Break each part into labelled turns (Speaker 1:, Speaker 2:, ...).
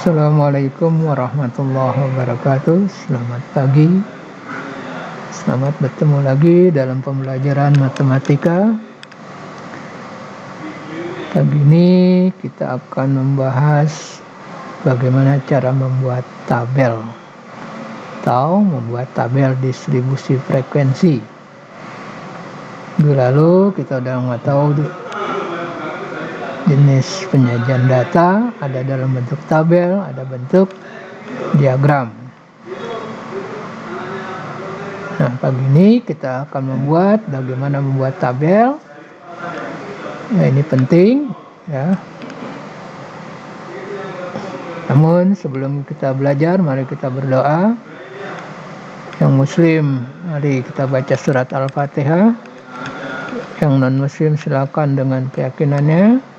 Speaker 1: Assalamualaikum warahmatullahi wabarakatuh. Selamat pagi. Selamat bertemu lagi dalam pembelajaran matematika. Pagi ini kita akan membahas bagaimana cara membuat tabel atau membuat tabel distribusi frekuensi. Minggu lalu kita sudah mengetahui jenis penyajian data, ada dalam bentuk tabel, ada bentuk diagram. Nah, pagi ini kita akan bagaimana membuat tabel. Nah, ini penting ya. Namun sebelum kita belajar, mari kita berdoa. Yang muslim, mari kita baca surat Al-Fatihah. Yang non-muslim silakan dengan keyakinannya.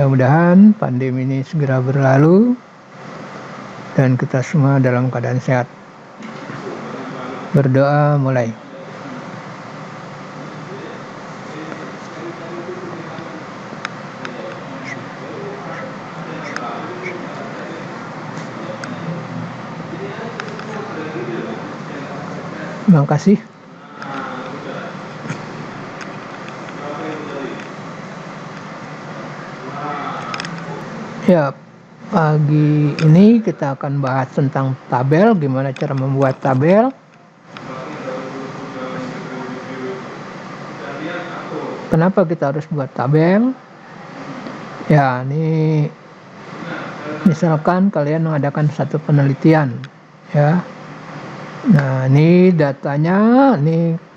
Speaker 1: Mudah-mudahan pandemi ini segera berlalu dan kita semua dalam keadaan sehat. Berdoa mulai. Terima kasih. Ya, pagi ini kita akan bahas tentang tabel, gimana cara membuat tabel. Kenapa kita harus buat tabel? Ya, ini misalkan kalian mengadakan satu penelitian, ya. Nah, ini datanya,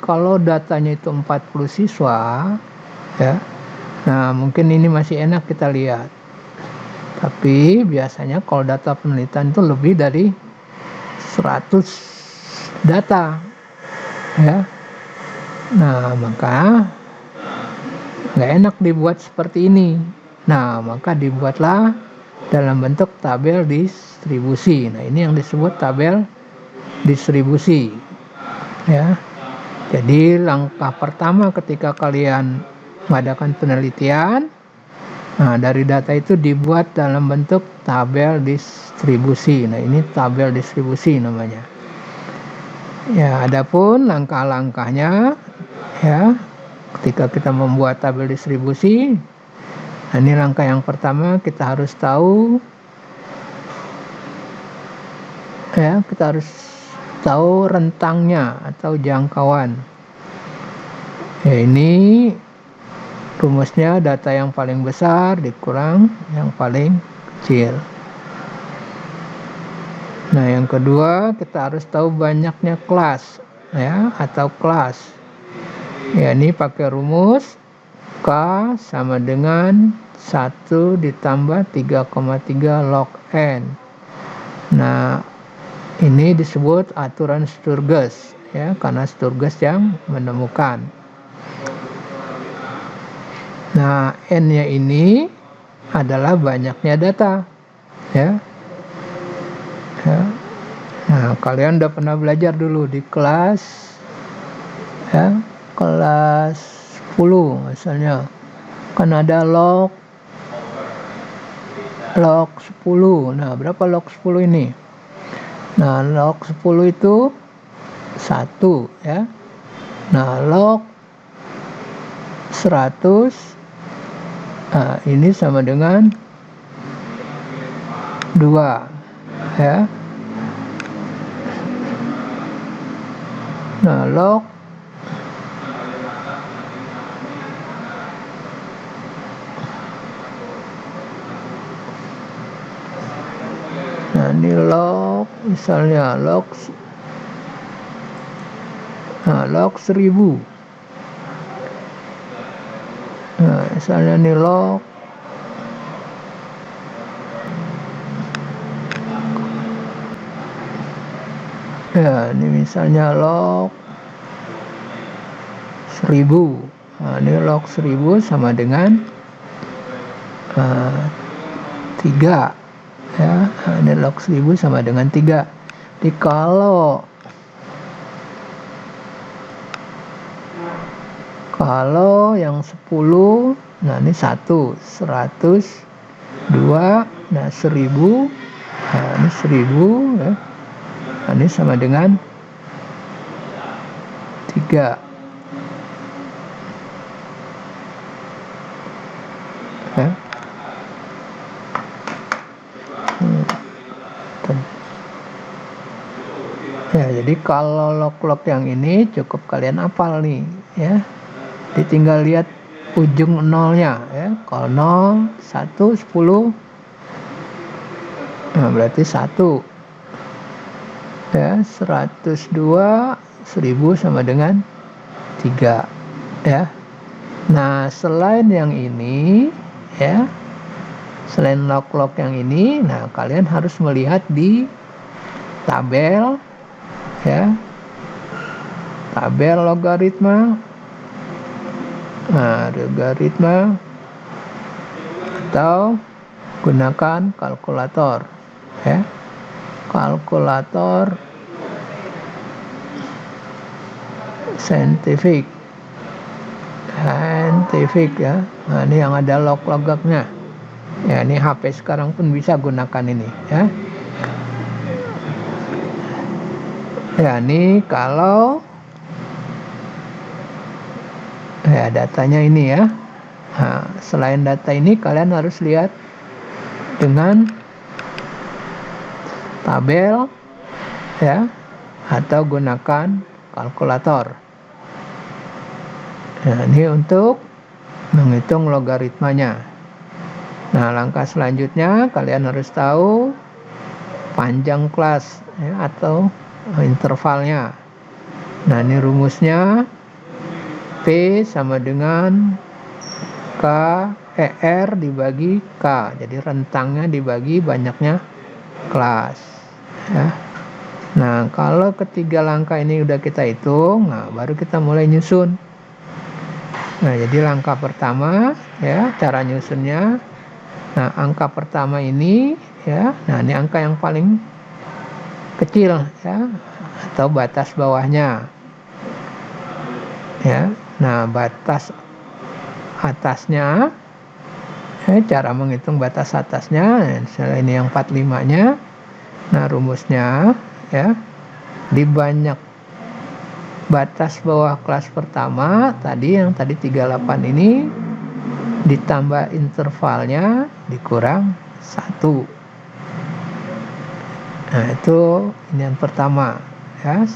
Speaker 1: kalau datanya itu 40 siswa, ya. Nah, mungkin ini masih enak kita lihat. Tapi biasanya kalau data penelitian itu lebih dari 100 data, ya. Nah, maka nggak enak dibuat seperti ini. Nah, maka dibuatlah dalam bentuk tabel distribusi. Nah, ini yang disebut tabel distribusi, ya. Jadi langkah pertama ketika kalian mengadakan penelitian, nah, dari data itu dibuat dalam bentuk tabel distribusi. Nah, ini tabel distribusi namanya. Ya, adapun langkah-langkahnya, ya, ketika kita membuat tabel distribusi, nah, ini langkah yang pertama kita harus tahu, ya, kita harus tahu rentangnya atau jangkauan. Ya, ini rumusnya data yang paling besar dikurang yang paling kecil. Nah, yang kedua kita harus tahu banyaknya kelas, ya, atau kelas. Ya, ini pakai rumus K sama dengan 1 ditambah 3,3 log N. Nah, ini disebut aturan Sturges, ya, karena Sturges yang menemukan. Nah, N-nya ini adalah banyaknya data, ya. Nah, kalian udah pernah belajar dulu di kelas, ya, kelas 10 misalnya. Kan ada log 10. Nah, berapa log 10 ini? Nah, log 10 itu 1, ya. Nah, log 100, nah, ini sama dengan 2, ya. Nah, log 1000. Log 1000. Nah, misalnya ini log ya, ini misalnya log 1000. Nah, ini log 1000 sama dengan 3, ya. Nah, ini log 1000 sama dengan 3. Jadi kalau yang 10 Nah ini 1, 100, 2, nah 1000, nah ini 1000 ya. Nah, ini sama dengan 3 ya. Ya, jadi kalau log-log yang ini cukup kalian hafal nih ya. Tinggal lihat ujung nolnya ya. Kalau 0, 1, 10, nah berarti 1 ya. 102, 1000 sama dengan 3 ya. Nah selain yang ini ya, selain log-log yang ini, nah kalian harus melihat di tabel ya, tabel logaritma. Nah logaritma atau gunakan kalkulator ya, kalkulator saintifik ya. Nah ini yang ada log-lognya ya. Ini HP sekarang pun bisa gunakan ini ya. Ya ini kalau ya datanya ini ya. Nah, selain data ini kalian harus lihat dengan tabel ya, atau gunakan kalkulator. Nah ini untuk menghitung logaritmanya. Nah langkah selanjutnya kalian harus tahu panjang kelas ya, atau intervalnya. Nah ini rumusnya P sama dengan R dibagi K. Jadi rentangnya dibagi banyaknya kelas ya. Nah kalau ketiga langkah ini udah kita hitung, nah baru kita mulai nyusun. Nah jadi langkah pertama ya, cara nyusunnya. Nah angka pertama ini ya, nah ini angka yang paling kecil ya, atau batas bawahnya ya. Nah batas atasnya ya, cara menghitung batas atasnya misalnya ini yang 45 nya. Nah rumusnya ya, di banyak batas bawah kelas pertama tadi, yang tadi 38 ini, ditambah intervalnya dikurang 1. Nah itu ini yang pertama ya.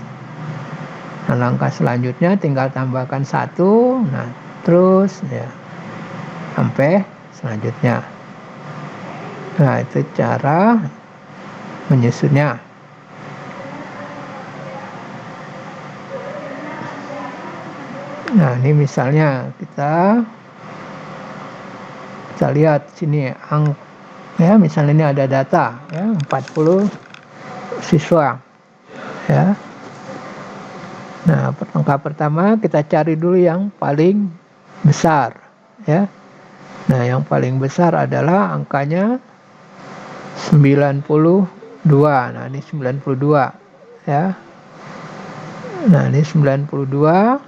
Speaker 1: Nah langkah selanjutnya tinggal tambahkan 1, nah terus ya sampai selanjutnya. Nah itu cara menyusunnya. Nah ini misalnya kita lihat sini ya, misalnya ini ada data ya 40 siswa ya. Nah langkah pertama kita cari dulu yang paling besar ya. Nah yang paling besar adalah angkanya 92. Nah ini 92 ya. Nah ini 92.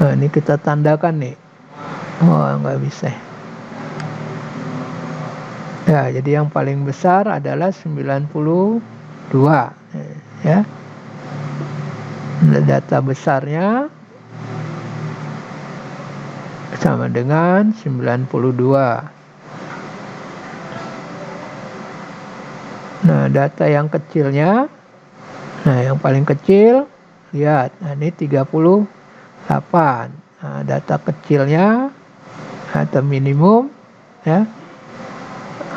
Speaker 1: Nah ini kita tandakan nih. Oh nggak bisa ya. Jadi yang paling besar adalah 92 ya. Data besarnya sama dengan 92. Nah data yang kecilnya, nah yang paling kecil lihat, nah ini 38. Nah data kecilnya atau minimum ya,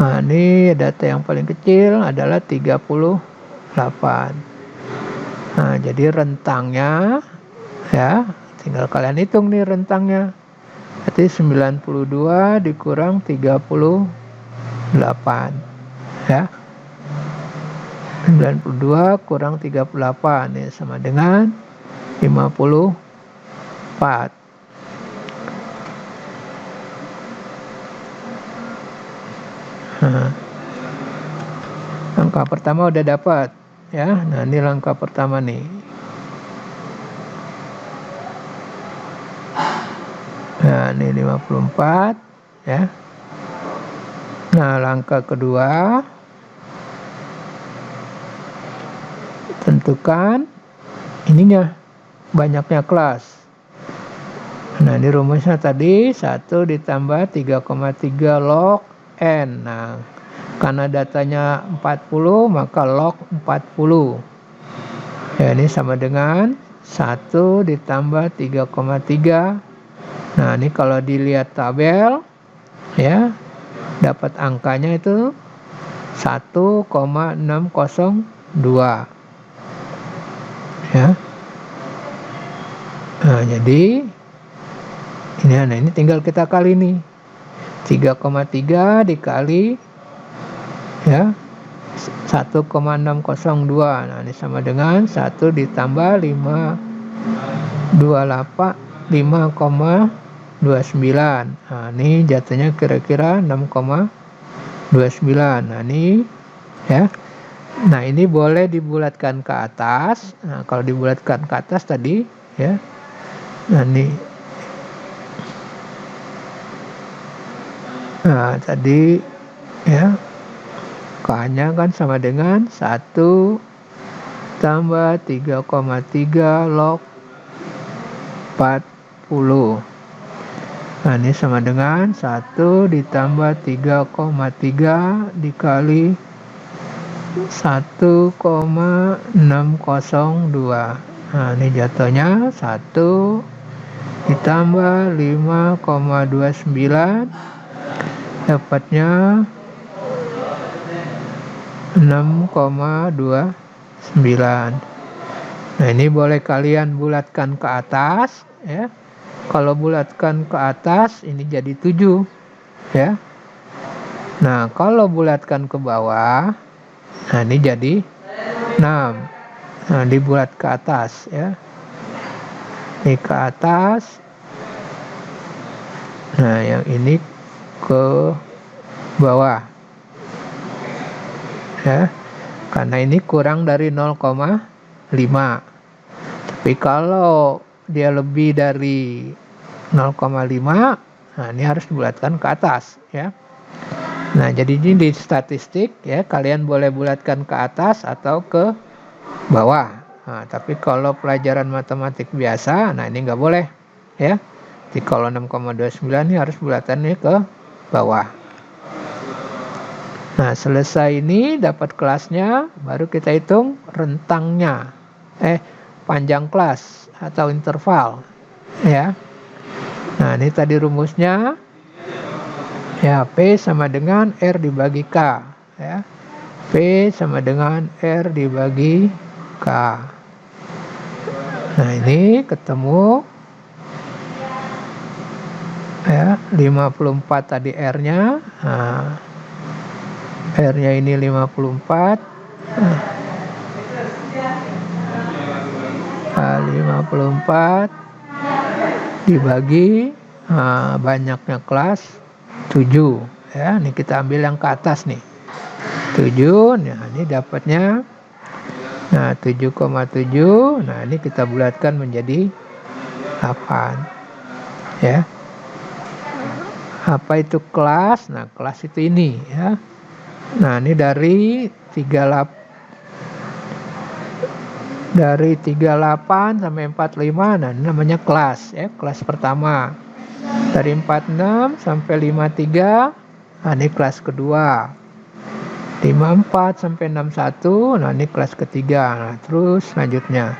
Speaker 1: nah ini data yang paling kecil adalah 38. Nah jadi rentangnya ya, tinggal kalian hitung nih rentangnya. Berarti 92 dikurang 38 ya. 92 kurang 38 ya, sama dengan 54. Nah, langkah pertama udah dapat ya. Nah ini langkah pertama nih. Nah, ini 54 ya. Nah, langkah kedua, tentukan ininya, banyaknya kelas. Nah, ini rumusnya tadi 1 ditambah 3,3 log N. Nah, karena datanya 40 maka log 40. Ya, ini sama dengan 1 ditambah 3,3. Nah, ini kalau dilihat tabel ya, dapat angkanya itu 1,602 ya. Nah, jadi ini tinggal kita kali nih, 3,3 dikali ya 1,602. Nah, ini sama dengan 1 ditambah 5,29. Nah, ini jatuhnya kira-kira 6,29. Nah, ini ya. Nah, ini boleh dibulatkan ke atas. Nah, kalau dibulatkan ke atas tadi ya. Nah, ini. Nah, tadi ya, K-nya kan sama dengan 1 tambah 3,3 log 40. Nah, ini sama dengan 1 ditambah 3,3 dikali 1,602. Nah, ini jatuhnya 1 ditambah 5,29, dapatnya 6,29. Nah, ini boleh kalian bulatkan ke atas ya. Kalau bulatkan ke atas ini jadi 7 ya. Nah, kalau bulatkan ke bawah, nah ini jadi 6. Nah, dibulat ke atas ya. Ini ke atas. Nah, yang ini ke bawah ya. Karena ini kurang dari 0,5. Tapi kalau dia lebih dari 0,5, nah ini harus dibulatkan ke atas ya. Nah, jadi ini di statistik ya, kalian boleh bulatkan ke atas atau ke bawah. Nah, tapi kalau pelajaran matematik biasa, nah ini nggak boleh ya. Jadi kalau 6,29 ini harus bulatannya ke bawah. Nah, selesai ini dapat kelasnya, baru kita hitung rentangnya. Panjang kelas atau interval ya. Nah, ini tadi rumusnya ya, P sama dengan R dibagi K ya. P sama dengan R dibagi K. Nah, ini ketemu ya, 54 tadi R-nya. Nah, R-nya ini 54. 54 dibagi banyaknya kelas 7 ya. Ini kita ambil yang ke atas nih, 7. Nah, ini dapatnya 7,7. Nah, ini kita bulatkan menjadi 8 ya. Apa itu kelas? Nah, kelas itu ini ya. Nah, ini dari 38 sampai 45. Nah, ini namanya kelas ya, kelas pertama. Dari 46 sampai 53, nah ini kelas kedua. 54 sampai 61, nah ini kelas ketiga. Nah, terus selanjutnya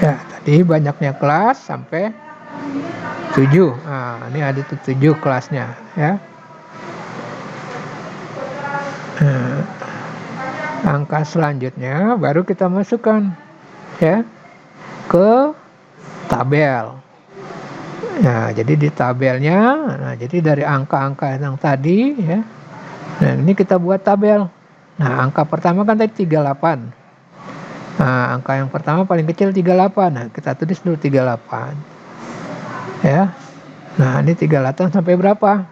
Speaker 1: ya, tadi banyaknya kelas sampai 7. Nah, ini ada 7 kelasnya ya. Nah, angka selanjutnya baru kita masukkan ya ke tabel. Nah, jadi di tabelnya, nah jadi dari angka-angka yang tadi ya. Nah, ini kita buat tabel. Nah, angka pertama kan tadi 38. Nah, angka yang pertama paling kecil 38. Nah, kita tulis dulu 38. Ya. Nah, ini 38 sampai berapa?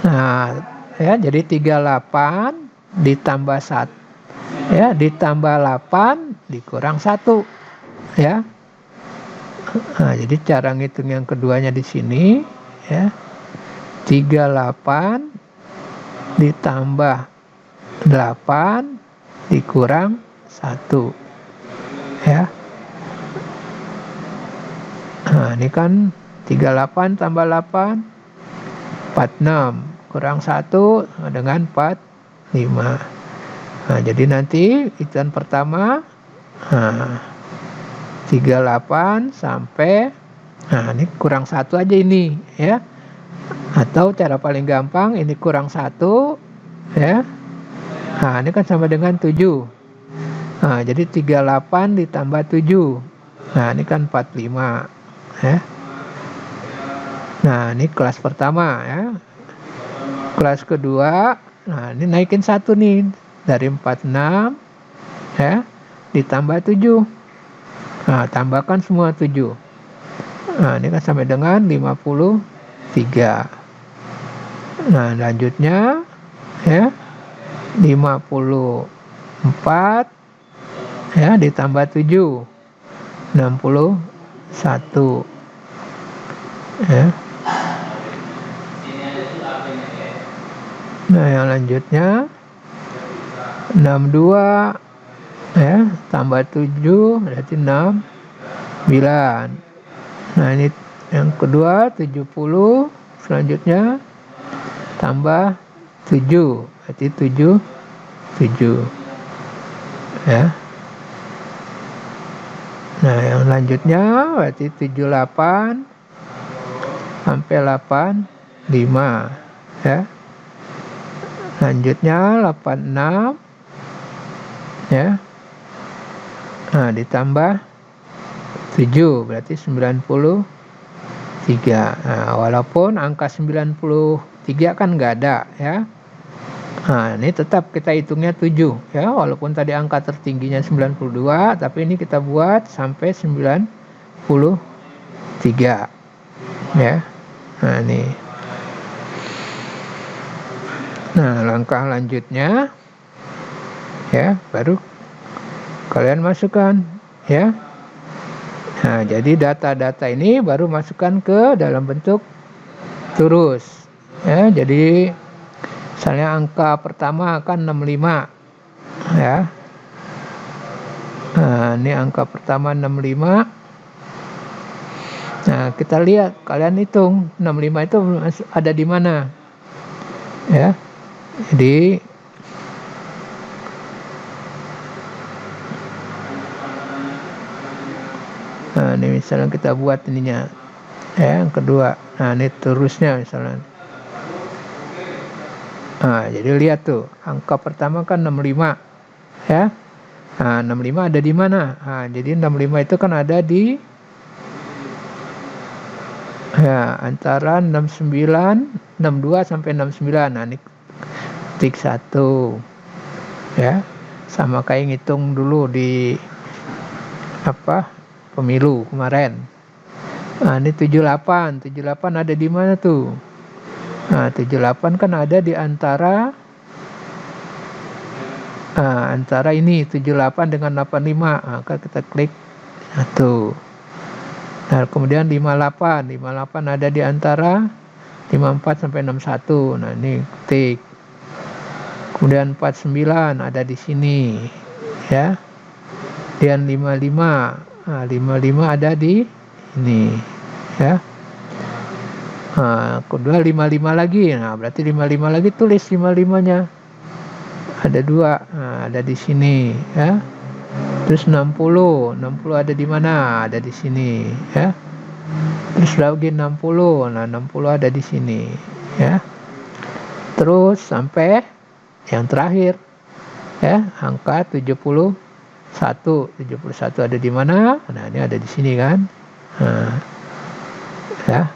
Speaker 1: Nah, ya, jadi 38 ditambah 1 ya, ditambah 8 dikurang 1 ya. Nah, jadi cara ngitung yang keduanya di sini ya. 38 ditambah 8 dikurang 1 ya. Nah, ini kan 38 tambah 8 46 kurang 1 dengan 45. Nah, jadi nanti hitungan pertama 38 sampai ini kurang 1 aja ini ya. Atau cara paling gampang ini kurang 1 ya. Nah, ini kan sama dengan 7. Nah, jadi 38 ditambah 7. Nah, ini kan 45 ya. Nah, ini kelas pertama ya. Kelas kedua, nah ini naikin 1 nih dari 46 ya ditambah 7. Nah, tambahkan semua 7. Nah, ini kan sampai dengan 53. Nah, lanjutnya ya 54 ya ditambah 7 61 ya. Nah, yang lanjutnya 62 ya tambah 7 berarti 69. Nah, ini yang kedua 70, selanjutnya tambah 7 berarti 7 ya. Nah, yang lanjutnya berarti 78 sampai 85 ya. Lanjutnya 86 ya. Nah, ditambah 7 berarti 93. Nah, walaupun angka 93 kan nggak ada ya. Nah, ini tetap kita hitungnya 7 ya. Walaupun tadi angka tertingginya 92, tapi ini kita buat sampai 93 ya. Nah, ini. Nah, langkah lanjutnya ya baru kalian masukkan ya. Nah, jadi data-data ini baru masukkan ke dalam bentuk terus ya. Jadi misalnya angka pertama akan 65 ya. Nah, ini angka pertama 65. Nah, kita lihat, kalian hitung 65 itu ada di mana ya. Jadi nah, ini misalnya kita buat ininya ya, yang kedua. Nah, ini terusnya misalnya. Nah, jadi lihat tuh, angka pertama kan 65 ya. Nah, 65 ada di mana? Nah, jadi 65 itu kan ada di ya antara 69, 62 sampai 69. Nah, ini ketik 1 ya. Sama kayak ngitung dulu di pemilu kemarin. Nah, ini 78 ada di mana tuh? Nah, 78 kan ada di antara ini 78 dengan 85. Maka kita klik 1. Nah, kemudian 58 ada di antara 54 sampai 61. Nah, ini ketik. Kemudian 49 ada di sini ya. Dan 55. Nah, 55 ada di ini ya. Nah, kedua 55 lagi. Nah, berarti 55 lagi, tulis 55-nya. Ada 2. Nah, ada di sini ya. Terus 60 ada di mana? Ada di sini ya. Terus lagi 60. Nah, 60 ada di sini ya. Terus sampai yang terakhir ya, angka 71 ada di mana? Nah, ini ada di sini kan. Nah, ya.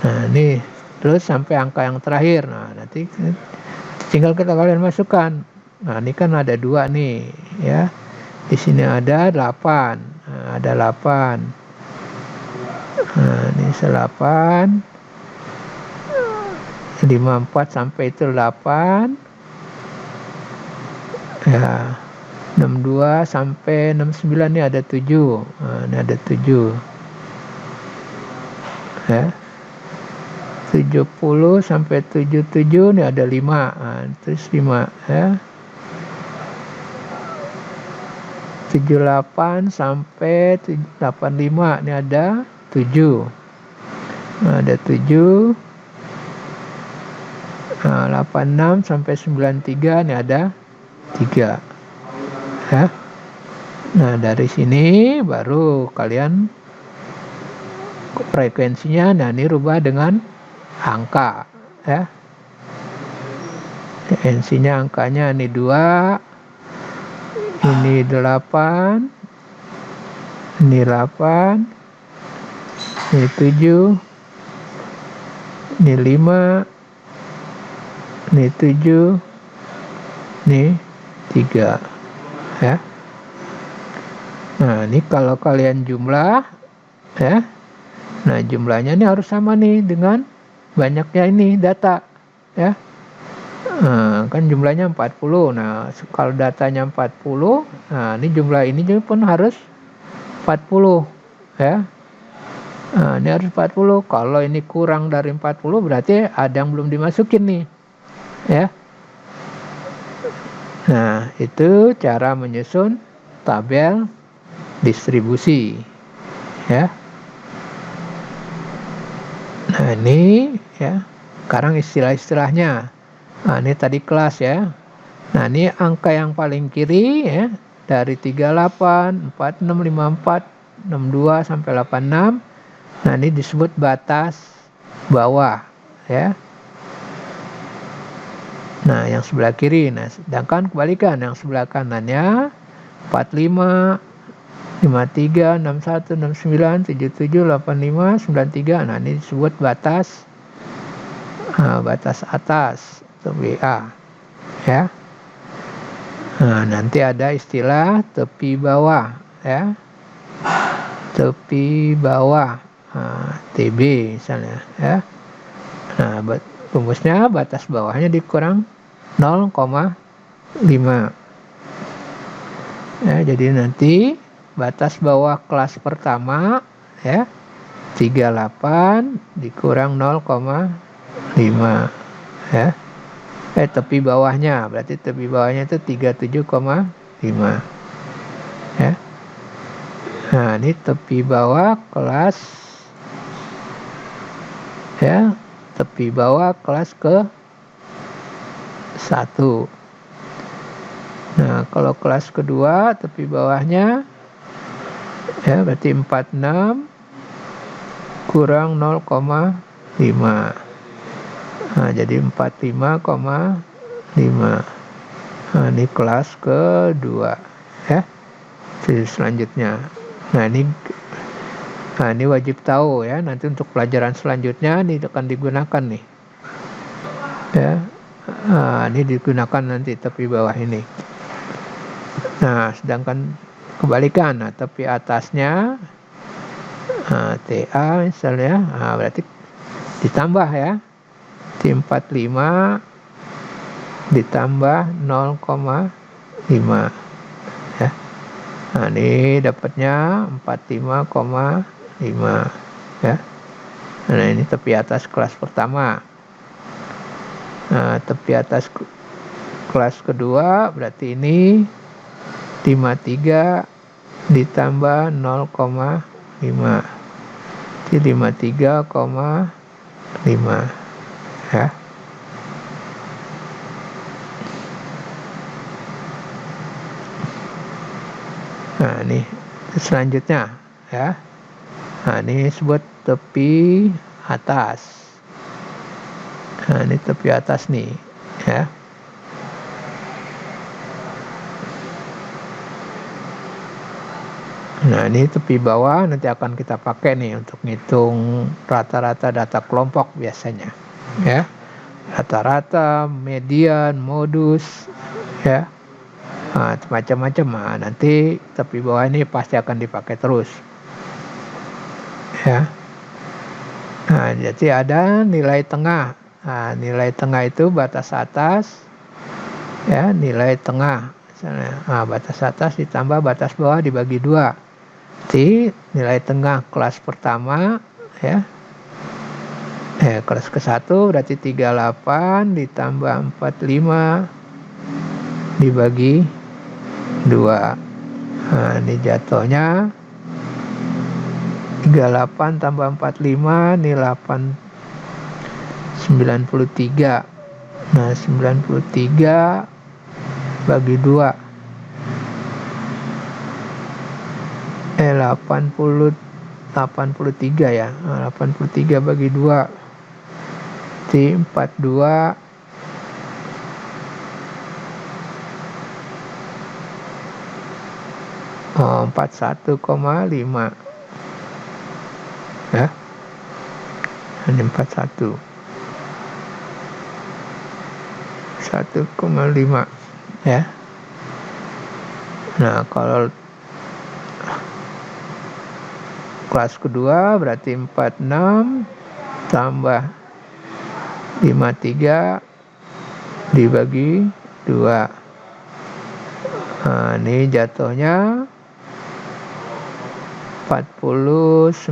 Speaker 1: Nah, ini terus sampai angka yang terakhir. Nah, nanti tinggal kalian masukkan. Nah, ini kan ada 2 nih ya. Di sini ada 8. Nah, ada 8. Nah, ini 8 54 sampai itu 8 ya. 62 sampai 69 ini ada 7. Nah, ini ada 7 ya. 70 sampai 77 ini ada 5, terus 5 ya. 78 sampai 85 ini ada 7. Ada 7. 86 sampai 93 ini ada 3 ya. Nah, dari sini baru kalian frekuensinya, nah ini rubah dengan angka ya. Frekuensinya angkanya ini 2, ini 8, ini 8, ini 7, ini 5, ini 7, ini 3 ya. Nah, ini kalau kalian jumlah ya. Nah, jumlahnya ini harus sama nih dengan banyaknya ini data ya. Kan jumlahnya 40. Nah, kalau datanya 40, nah ini jumlah ini juga pun harus 40 ya. Nah, ini harus 40. Kalau ini kurang dari 40 berarti ada yang belum dimasukin nih ya. Nah, itu cara menyusun tabel distribusi ya. Nah, ini ya, sekarang istilah-istilahnya. Nah, ini tadi kelas ya. Nah, ini angka yang paling kiri ya, dari 38, 46, 54, 62 sampai 86. Nah, ini disebut batas bawah ya. Nah, yang sebelah kiri. Nah, sedangkan kebalikan, yang sebelah kanannya 45, 53, 61, 69, 77, 85, 93. Nah, ini disebut batas atas atau BA ya. Nah, nanti ada istilah tepi bawah ya. Tepi bawah, TB misalnya ya. Nah, rumusnya batas bawahnya dikurang 0,5 ya. Jadi nanti batas bawah kelas pertama ya 38 dikurang 0,5 ya. Tepi bawahnya berarti tepi bawahnya itu 37,5 ya. Nah, ini tepi bawah kelas ya, tepi bawah kelas ke 1. Nah, kalau kelas kedua tepi bawahnya ya berarti 46 kurang 0,5. Nah, jadi 45,5. Nah, ini kelas kedua ya. Jadi selanjutnya. Nah, ini wajib tahu ya. Nanti untuk pelajaran selanjutnya ini akan digunakan nih. Ya. Nah, ini digunakan nanti tepi bawah ini. Nah, sedangkan kebalikan, nah, tepi atasnya TA misalnya, berarti ditambah ya. Di 45 ditambah 0,5 ya. Nah, ini dapatnya 45,5 ya. Nah, ini tepi atas kelas pertama. Nah, tepi atas kelas kedua berarti ini 53 ditambah 0,5. Jadi 53,5 ya. Nah, ini selanjutnya ya. Nah, ini disebut tepi atas. Nah, ini tepi atas nih ya. Nah, ini tepi bawah nanti akan kita pakai nih untuk ngitung rata-rata data kelompok biasanya ya. Rata-rata, median, modus ya. Nah, macam-macam. Nah, nanti tepi bawah ini pasti akan dipakai terus ya. Nah, jadi ada nilai tengah. Nah, nilai tengah itu batas atas ya, nilai tengah misalnya. Nah, batas atas ditambah batas bawah dibagi 2. Jadi nilai tengah kelas pertama ya Kelas ke-1 berarti 38 ditambah 45 dibagi 2. Nah, ini jatuhnya 38 tambah 45 ini 93. Nah, 93 bagi 2. 83 ya. Nah, 83 bagi 2. Jadi 42 41,5 ya. Ini 41 1,5 ya. Nah, kalau kelas kedua berarti 46 tambah 53 dibagi 2. Nah, ini jatuhnya 49,5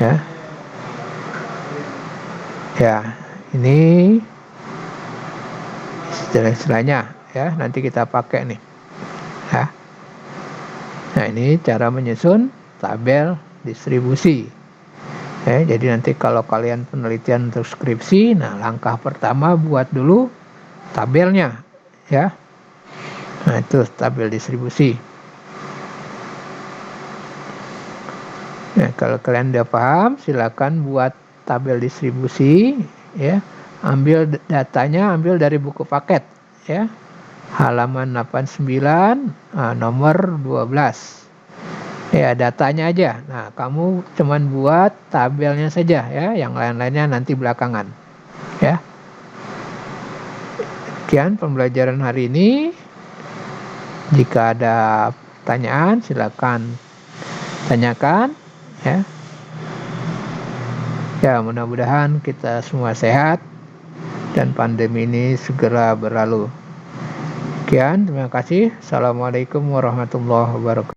Speaker 1: ya. Ya, ini istilah-istilahnya ya, nanti kita pakai nih ya. Nah, ini cara menyusun tabel distribusi ya. Jadi nanti kalau kalian penelitian untuk skripsi, nah langkah pertama buat dulu tabelnya ya. Nah, itu tabel distribusi. Nah, kalau kalian udah paham, silakan buat tabel distribusi ya. Ambil datanya, ambil dari buku paket ya. Halaman 89, nomor 12. Ya, datanya aja. Nah, kamu cuman buat tabelnya saja ya, yang lain-lainnya nanti belakangan. Ya. Sekian pembelajaran hari ini. Jika ada pertanyaan, silakan tanyakan ya. Ya, mudah-mudahan kita semua sehat dan pandemi ini segera berlalu. Sekian, terima kasih. Assalamualaikum warahmatullahi wabarakatuh.